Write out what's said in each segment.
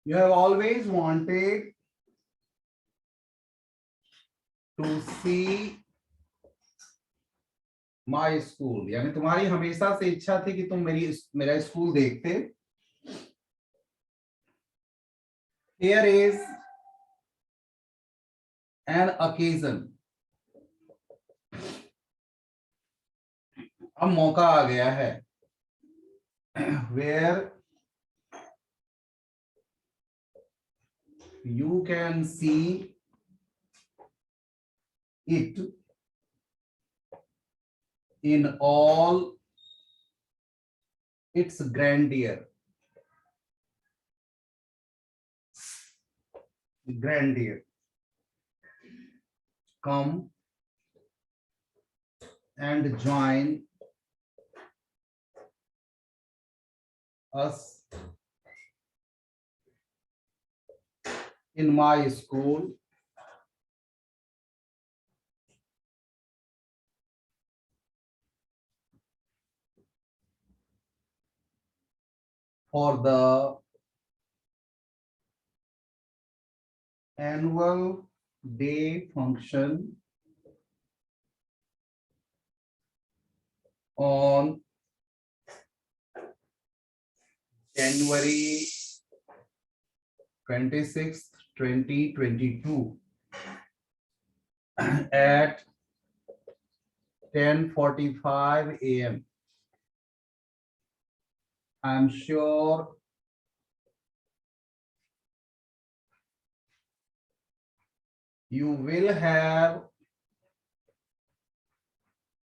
You have always wanted to see my school, यानी तुम्हारी हमेशा से इच्छा थी कि तुम मेरा स्कूल देखते. Here is an occasion. अब मौका आ गया है. Where you can see it in all its grandeur. Come and join us in my school for the annual day function on January 26th, 2022 at 10:45 a.m. I'm sure you will have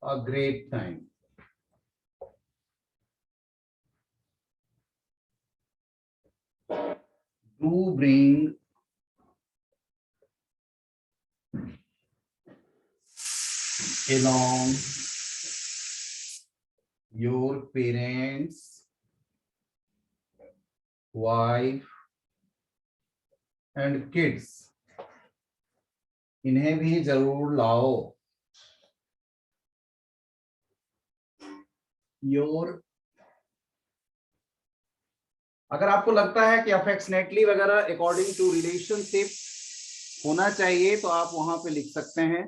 a great time. Do bring along your parents, wife and kids. इन्हें भी जरूर लाओ. Your अगर आपको लगता है कि affectionately वगैरह अकॉर्डिंग टू रिलेशनशिप होना चाहिए तो आप वहां पे लिख सकते हैं.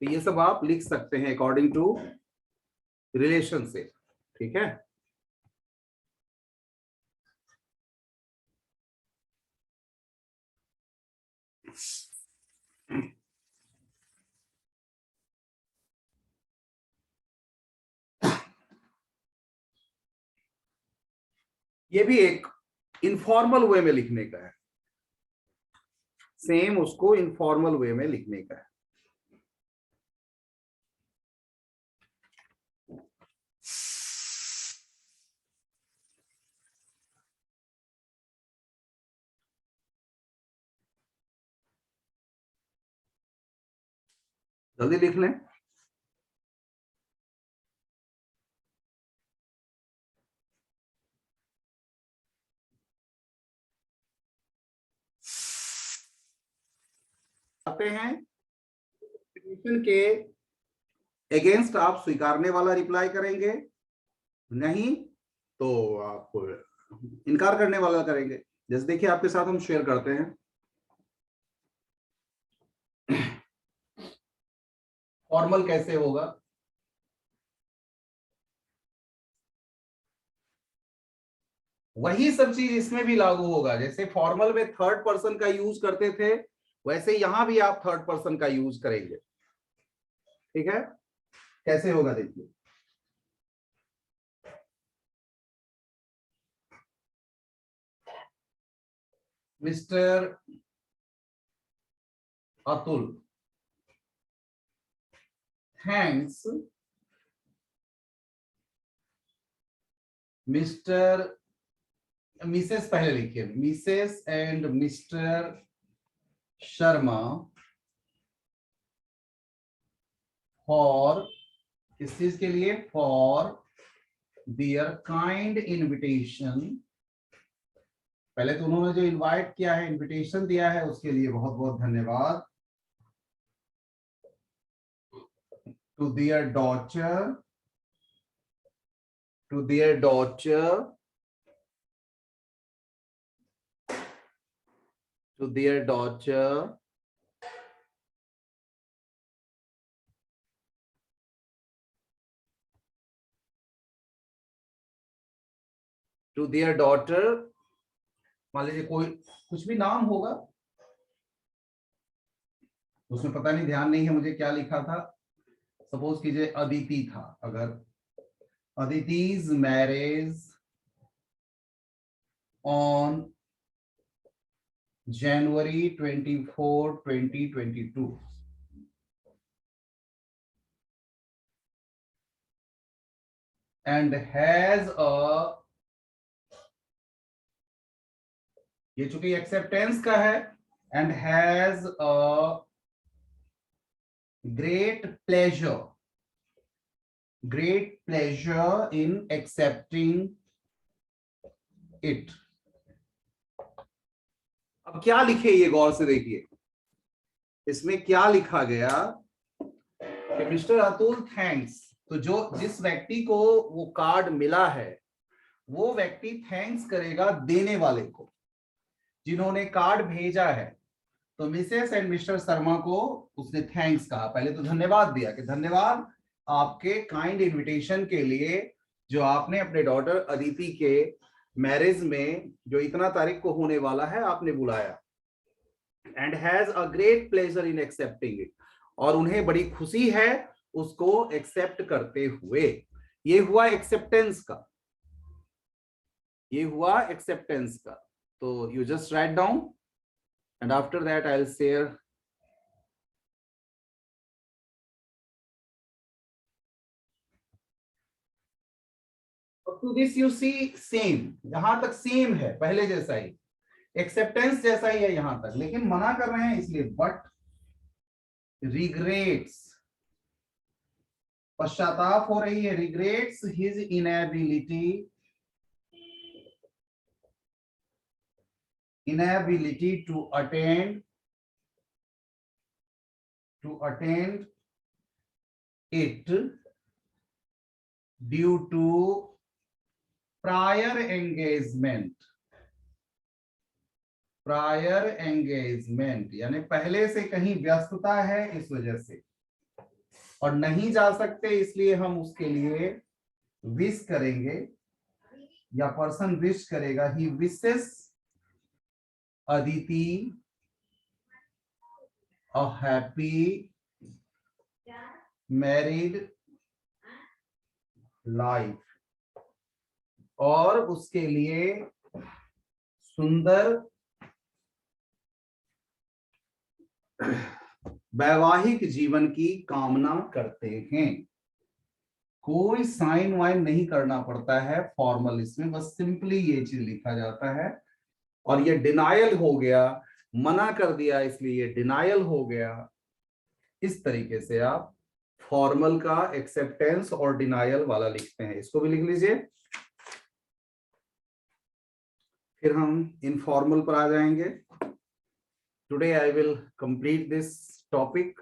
तो ये सब आप लिख सकते हैं अकॉर्डिंग टू रिलेशनशिप. ठीक है. ये भी एक इनफॉर्मल वे में लिखने का है. सेम उसको इनफॉर्मल वे में लिखने का है. जल्दी लिख लें. आते हैं के अगेंस्ट आप स्वीकारने वाला रिप्लाई करेंगे, नहीं तो आप इनकार करने वाला करेंगे. जैसे देखिए आपके साथ हम शेयर करते हैं. फॉर्मल कैसे होगा? वही सब चीज इसमें भी लागू होगा. जैसे फॉर्मल में थर्ड पर्सन का यूज करते थे वैसे यहां भी आप थर्ड पर्सन का यूज करेंगे. ठीक है. कैसे होगा देखिए. Mister Atul, thanks mister, Mrs पहले लिखिए, Mrs and mister Sharma for, किस चीज के लिए? For their kind invitation. पहले तो उन्होंने जो इनवाइट किया है, इनविटेशन दिया है, उसके लिए बहुत बहुत धन्यवाद. To their daughter to their daughter, to their daughter, to their daughter, मान लीजिए कोई कुछ भी नाम होगा, उसमें पता नहीं, ध्यान नहीं है मुझे क्या लिखा था। सपोज कीजिए अदिति था, अगर अदिति's marriage on January 24, 2022 and has a, ये चूंकि एक्सेप्टेंस का है, and has a great pleasure in accepting it। अब क्या लिखे, ये गौर से देखिए, इसमें क्या लिखा गया कि मिस्टर अतुल थैंक्स। तो जो जिस व्यक्ति को वो कार्ड मिला है, वो व्यक्ति थैंक्स करेगा देने वाले को, जिन्होंने कार्ड भेजा है। तो मिसेस एंड मिस्टर शर्मा को उसने थैंक्स कहा, पहले तो धन्यवाद दिया कि धन्यवाद आपके काइंड इनविटेशन के लिए, जो आपने अपने डॉटर अदिति के मैरिज में जो इतना तारीख को होने वाला है आपने बुलाया। And has a great pleasure in accepting it, और उन्हें बड़ी खुशी है उसको एक्सेप्ट करते हुए। ये हुआ एक्सेप्टेंस का, ये हुआ एक्सेप्टेंस का। तो you just write down and after that I'll share up to this you see same, यहां तक सेम है, पहले जैसा ही, एक्सेप्टेंस जैसा ही है यहां तक, लेकिन मना कर रहे हैं इसलिए बट रिग्रेट्स, पश्चाताप हो रही है, regrets his inability to attend it due to prior engagement, यानी पहले से कहीं व्यस्तता है इस वजह से, और नहीं जा सकते, इसलिए हम उसके लिए विश करेंगे, या पर्सन विश करेगा, he wishes Aditi a happy married life, और उसके लिए सुंदर वैवाहिक जीवन की कामना करते हैं। कोई साइन वाइन नहीं करना पड़ता है फॉर्मल, इसमें बस सिंपली ये चीज लिखा जाता है। और ये डिनायल हो गया, मना कर दिया इसलिए ये डिनायल हो गया। इस तरीके से आप फॉर्मल का एक्सेप्टेंस और डिनायल वाला लिखते हैं, इसको भी लिख लीजिए। फिर हम इनफॉर्मल पर आ जाएंगे। Today I will complete this topic.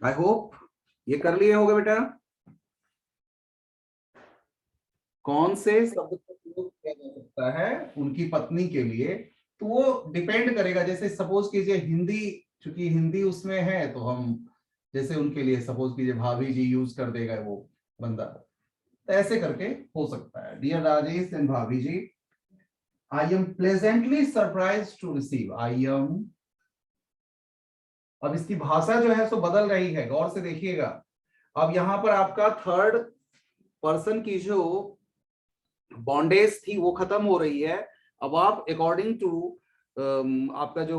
I hope ये कर लिए होगा बेटा। कौन से शब्द का प्रयोग किया जा सकता है उनकी पत्नी के लिए, तो वो डिपेंड करेगा। जैसे सपोज कीजिए हिंदी, चूंकि हिंदी उसमें है तो हम जैसे उनके लिए सपोज कीजिए भाभी जी यूज कर देगा वो बंदा, तो ऐसे करके हो सकता है। Dear Rajesh and bhabhi ji, I am pleasantly surprise to receive. I am, अब इसकी भाषा जो है सो बदल रही है, गौर से देखिएगा। अब यहां पर आपका थर्ड पर्सन की जो बॉन्डेज थी वो खत्म हो रही है। अब आप अकॉर्डिंग टू आपका जो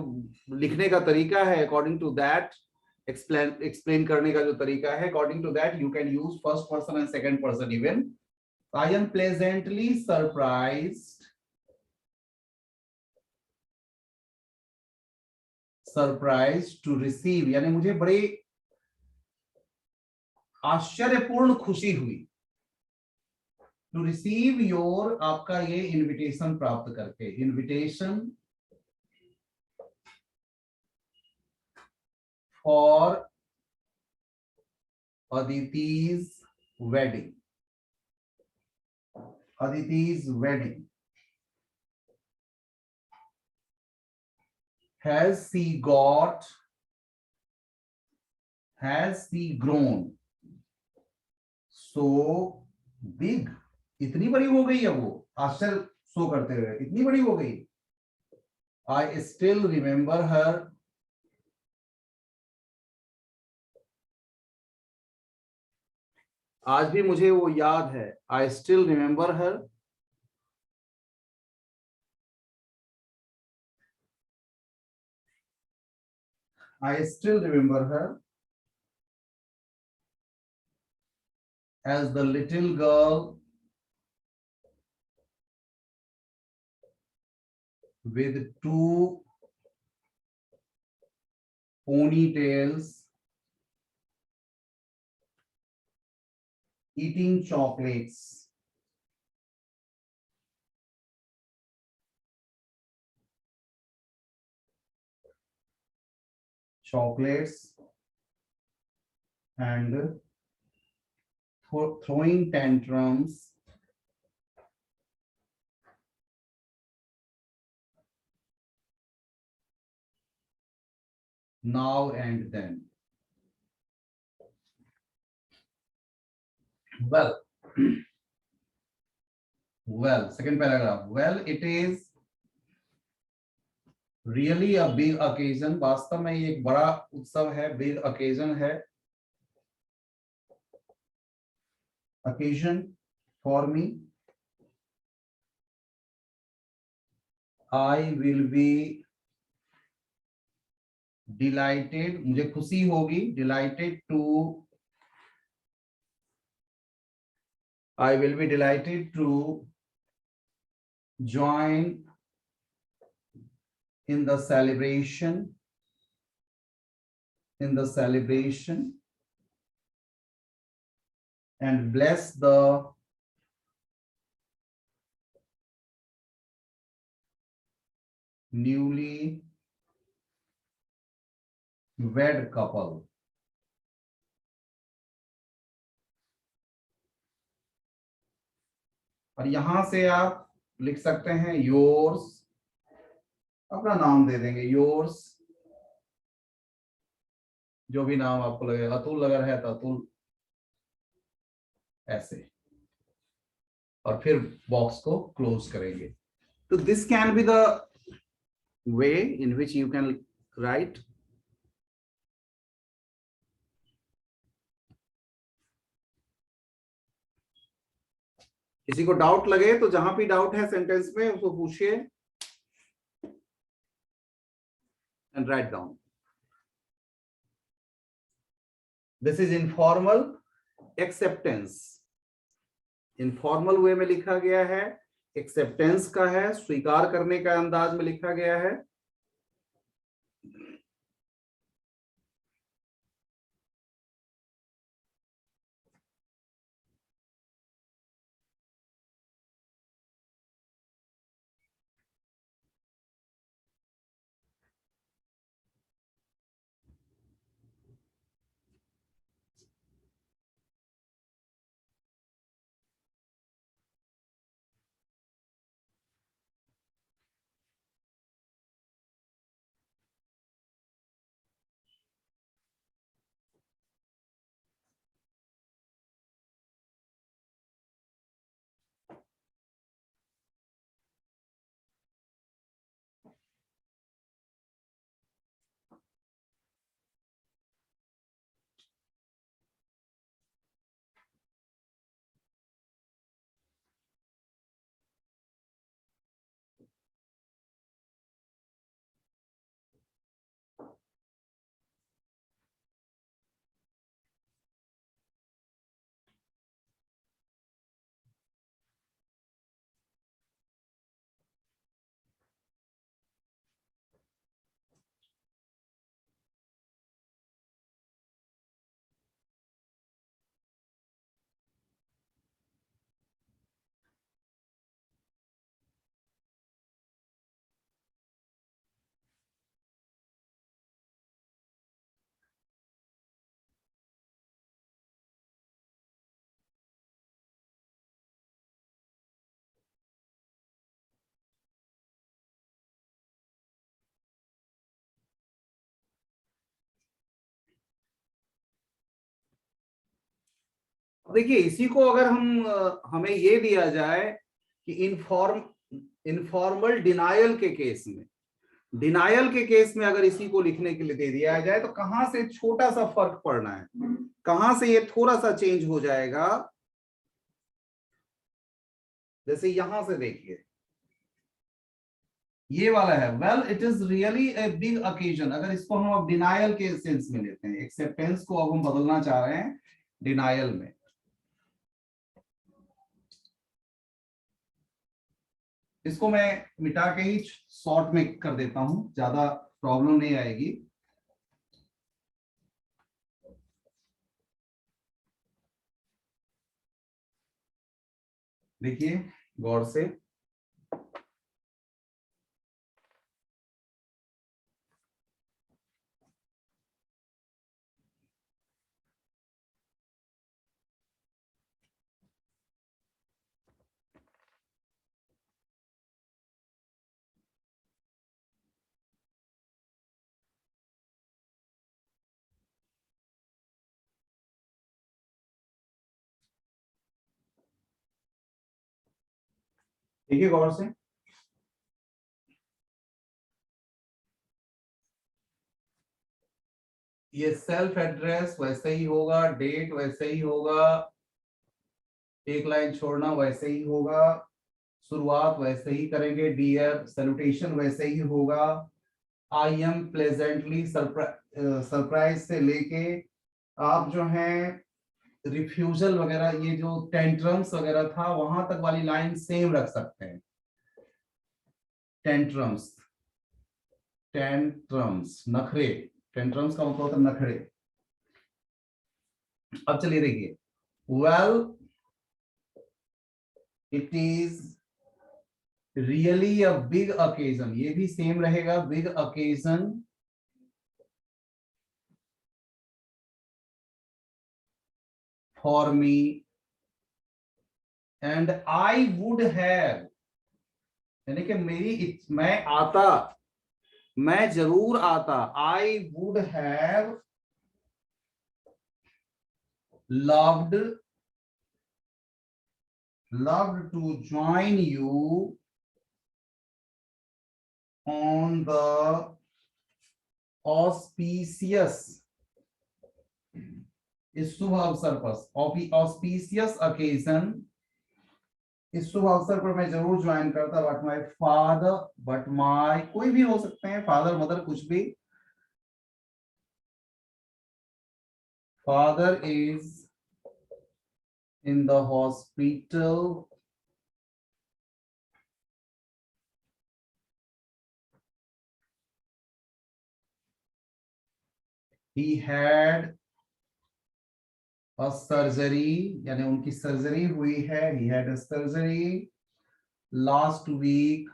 लिखने का तरीका है, अकॉर्डिंग टू दैट एक्सप्लेन करने का जो तरीका है, according to that you can use first person and second person even. I am pleasantly surprise to receive, यानी मुझे बड़ी आश्चर्यपूर्ण खुशी हुई टू रिसीव योर, आपका ये इनविटेशन प्राप्त करके। Invitation for Aditi's wedding. Aditi's wedding. Has she got, has she grown so big? इतनी बड़ी हो गई है वो, आश्चर्य शो करते हुए, इतनी बड़ी हो गई। I still remember her. आज भी मुझे वो याद है। I still remember her. I still remember her as the little girl with two ponytails eating chocolates. Chocolates and throwing tantrums now and then. Well, well, second paragraph. Well, it is really a big occasion. वास्तव में ये एक बड़ा उत्सव है, big occasion है, occasion for me. I will be delighted, मुझे खुशी होगी, delighted to, I will be delighted to join in the celebration, and bless the newly wed couple. और यहां से आप लिख सकते हैं योर्स, अपना नाम दे देंगे, योर्स, जो भी नाम आपको लगेगा, अतुल अगर है तो अतुल, ऐसे, और फिर बॉक्स को क्लोज करेंगे। तो this can be the way in which you can write. किसी को डाउट लगे तो जहां भी डाउट है सेंटेंस में उसको पूछिए and write down. This is informal acceptance, informal वे में लिखा गया है, एक्सेप्टेंस का है, स्वीकार करने का अंदाज में लिखा गया है। देखिए इसी को अगर हमें ये दिया जाए कि इनफॉर्मल डिनायल के केस में, अगर इसी को लिखने के लिए दे दिया जाए तो कहां से छोटा सा फर्क पड़ना है, कहां से ये थोड़ा सा चेंज हो जाएगा। जैसे यहां से देखिए ये वाला है, well it is really a big occasion. अगर इसको हम अब डिनायल के सेंस में लेते हैं, एक्सेप्टेंस को अब हम बदलना चाह रहे हैं डिनायल में। इसको मैं मिटा के ही शॉर्ट में कर देता हूं, ज्यादा प्रॉब्लम नहीं आएगी। देखिए गौर से, देखिए गौर से, ये सेल्फ एड्रेस वैसे ही होगा, डेट वैसे ही होगा, एक लाइन छोड़ना वैसे ही होगा, शुरुआत वैसे ही करेंगे, डियर सैल्यूटेशन वैसे ही होगा, आई एम प्लेजेंटली सरप्राइज से लेके आप जो है रिफ्यूजल वगैरह, ये जो टेंट्रम्स वगैरह था वहां तक वाली लाइन सेम रख सकते हैं। टेंट्रम्स, नखरे, टेंट्रम्स का मतलब होता है नखरे। अब चलिए देखिए, well it is really a big occasion, ये भी सेम रहेगा, big occasion for me and I would have, यानी कि मैं आता, मैं जरूर आता, I would have loved to join you on the auspicious, इस शुभ अवसर पर, auspicious occasion, इस शुभ अवसर पर मैं जरूर ज्वाइन करता, but my father, but my, कोई भी हो सकते हैं, फादर मदर कुछ भी, father is in the hospital he had a surgery, यानी उनकी सर्जरी हुई है, he had a surgery last week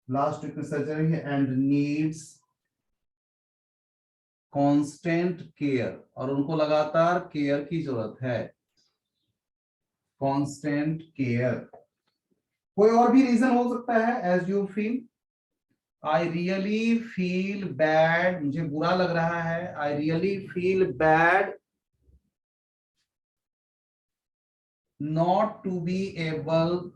में सर्जरी है, and needs constant care, और उनको लगातार केयर की जरूरत है, constant care। कोई और भी रीजन हो सकता है, as you feel, I really feel bad, मुझे बुरा लग रहा है, I really feel bad not to be able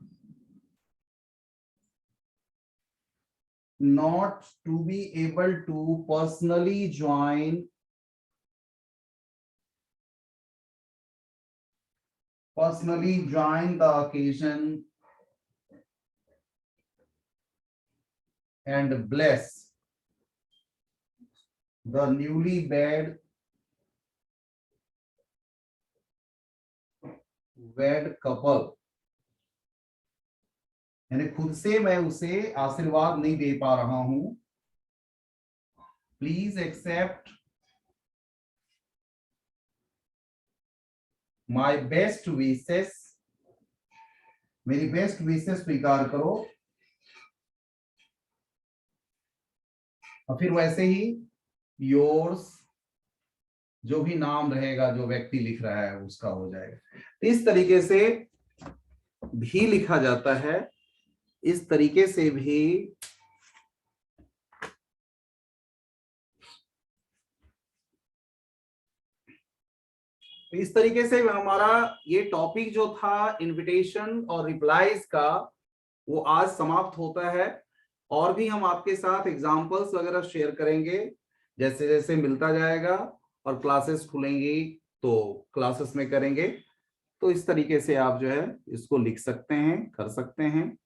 to personally join the occasion and bless the newly wed couple, यानी खुद से मैं उसे आशीर्वाद नहीं दे पा रहा हूं, please accept my best wishes, मेरी बेस्ट विशेस स्वीकार करो। और फिर वैसे ही योर्स, जो भी नाम रहेगा, जो व्यक्ति लिख रहा है उसका हो जाएगा। इस तरीके से भी लिखा जाता है, इस तरीके से भी तो इस तरीके से हमारा ये टॉपिक जो था इनविटेशन और रिप्लाईज का, वो आज समाप्त होता है। और भी हम आपके साथ एग्जांपल्स वगैरह शेयर करेंगे जैसे जैसे मिलता जाएगा, और क्लासेस खुलेंगी तो क्लासेस में करेंगे। तो इस तरीके से आप जो है इसको लिख सकते हैं, कर सकते हैं।